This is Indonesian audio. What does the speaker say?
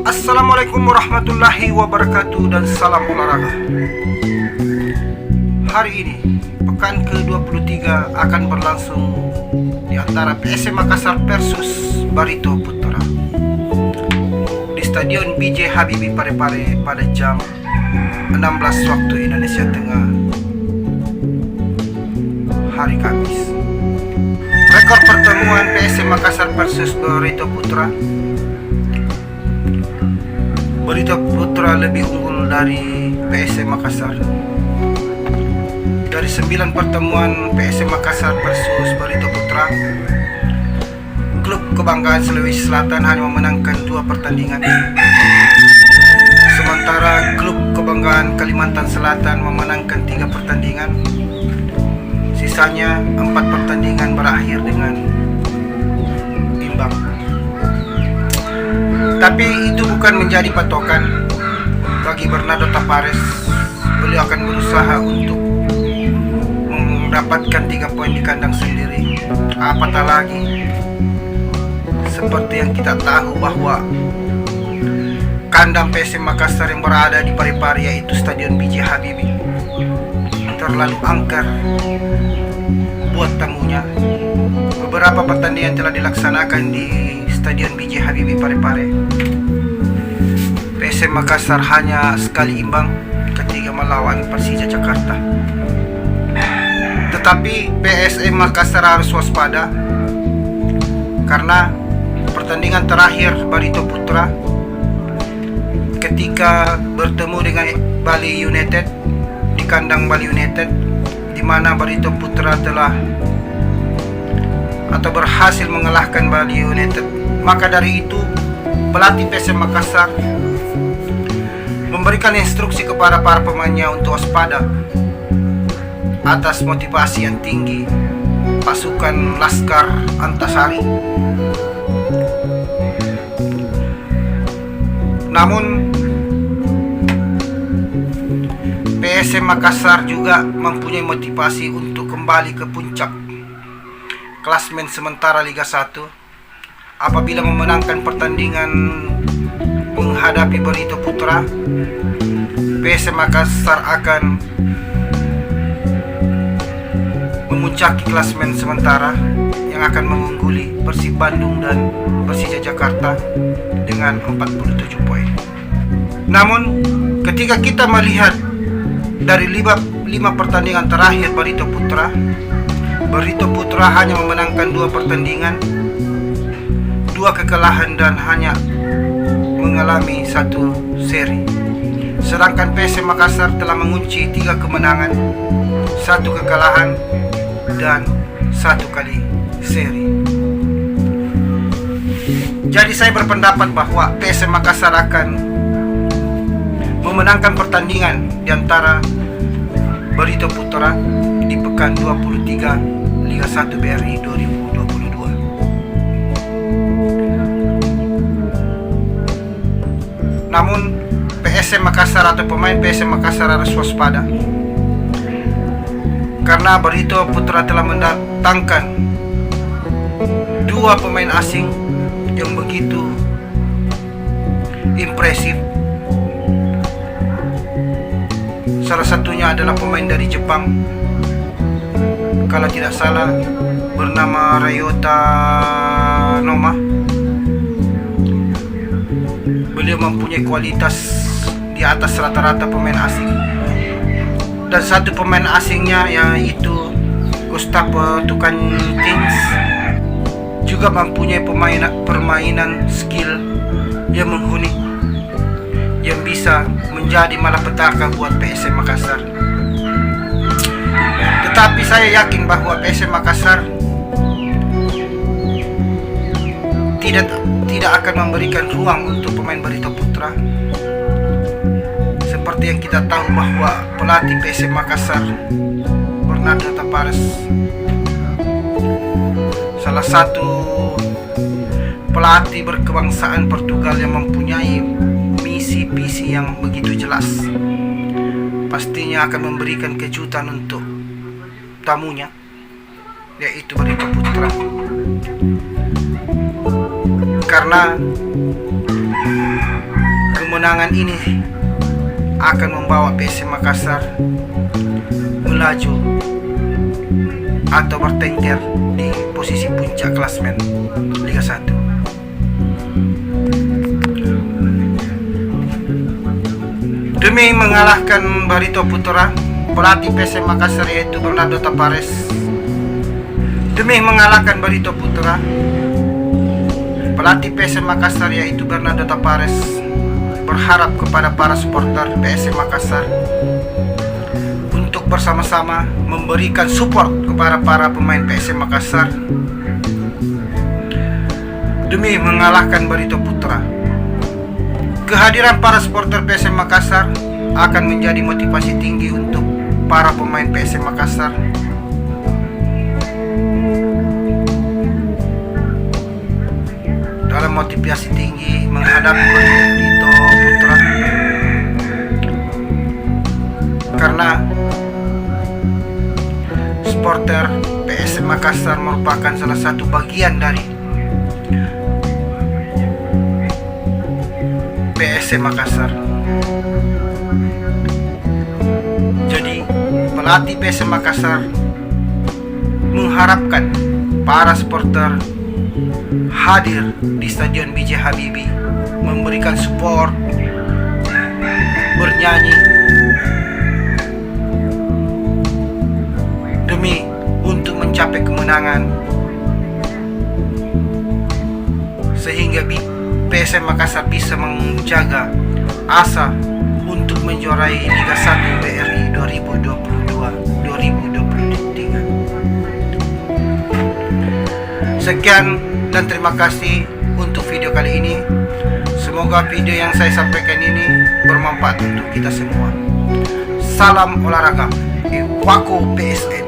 Assalamualaikum warahmatullahi wabarakatuh dan salam olahraga. Hari ini pekan ke-23 akan berlangsung di antara PSM Makassar versus Barito Putra di Stadion B.J. Habibie Parepare pada jam 16 waktu Indonesia Tengah hari Kamis. Rekor pertemuan PSM Makassar versus Barito Putra lebih unggul dari PSM Makassar. Dari 9 pertemuan PSM Makassar versus Barito Putra, klub kebanggaan Sulawesi Selatan hanya memenangkan 2 pertandingan. Sementara klub kebanggaan Kalimantan Selatan memenangkan 3 pertandingan. Sisanya 4 pertandingan berakhir dengan imbang. Tapi itu bukan menjadi patokan bagi Bernardo Tapares. Beliau akan berusaha untuk mendapatkan 3 poin di kandang sendiri. Apatah lagi seperti yang kita tahu bahwa kandang PSM Makassar yang berada di Parepare yaitu Stadion B.J. Habibie terlalu angker buat tamunya. Beberapa pertandingan telah dilaksanakan di Stadion B.J. Habibie Parepare. PSM Makassar hanya sekali imbang ketika melawan Persija Jakarta. Tetapi PSM Makassar harus waspada karena pertandingan terakhir Barito Putra ketika bertemu dengan Bali United di kandang Bali United, di mana Barito Putra telah atau berhasil mengalahkan Bali United. Maka dari itu pelatih PSM Makassar memberikan instruksi kepada para pemainnya untuk waspada atas motivasi yang tinggi pasukan Laskar Antasari. Namun PSM Makassar juga mempunyai motivasi untuk kembali ke puncak klasmen sementara Liga 1 apabila memenangkan pertandingan menghadapi Barito Putra. PSM Makassar akan memuncaki klasmen sementara yang akan mengungguli Persib Bandung dan Persija Jakarta dengan 47 poin. Namun ketika kita melihat dari 5 pertandingan terakhir Barito Putra hanya memenangkan 2 pertandingan, 2 kekalahan dan hanya mengalami 1 seri. Sedangkan PSM Makassar telah mengunci 3 kemenangan, 1 kekalahan dan 1 kali seri. Jadi saya berpendapat bahwa PSM Makassar akan memenangkan pertandingan di antara Barito Putra di pekan 23 Liga 1 BRI 2022. Namun PSM Makassar atau pemain PSM Makassar harus waspada karena Barito Putra telah mendatangkan 2 pemain asing yang begitu impresif. Salah satunya adalah pemain dari Jepang, kalau tidak salah bernama Ryota Noma. Beliau mempunyai kualitas di atas rata-rata pemain asing. Dan 1 pemain asingnya yaitu Gustavo Tukantins juga mempunyai permainan skill yang menghuni, yang bisa menjadi malapetaka buat PSM Makassar. Tetapi saya yakin bahwa PSM Makassar tidak akan memberikan ruang untuk pemain Barito Putra. Seperti yang kita tahu bahwa pelatih PSM Makassar Bernardo Tapares salah satu pelatih berkebangsaan Portugal yang mempunyai misi-visi yang begitu jelas. Pastinya akan memberikan kejutan untuk tamunya, yaitu Barito Putra. Karena kemenangan ini akan membawa PSM Makassar melaju atau bertengger di posisi puncak klasemen Liga 1. Demi mengalahkan Barito Putra, pelatih PSM Makassar yaitu Bernardo Tapares, demi mengalahkan Barito Putra, pelatih PSM Makassar yaitu Bernardo Tapares berharap kepada para supporter PSM Makassar untuk bersama-sama memberikan support kepada para pemain PSM Makassar demi mengalahkan Barito Putra. Kehadiran para supporter PSM Makassar akan menjadi motivasi tinggi untuk para pemain PSM Makassar dalam motivasi tinggi menghadapi Barito Putra, karena supporter PSM Makassar merupakan salah satu bagian dari PSM Makassar. Jadi pelatih PSM Makassar mengharapkan para supporter hadir di Stadion B.J. Habibie, memberikan support, bernyanyi demi untuk mencapai kemenangan, sehingga PSM Makassar bisa menjaga asa untuk menjuarai Liga 1 BRI 2022-2023. Sekian dan terima kasih untuk video kali ini. Semoga video yang saya sampaikan ini bermanfaat untuk kita semua. Salam olahraga, Iwaku PSN.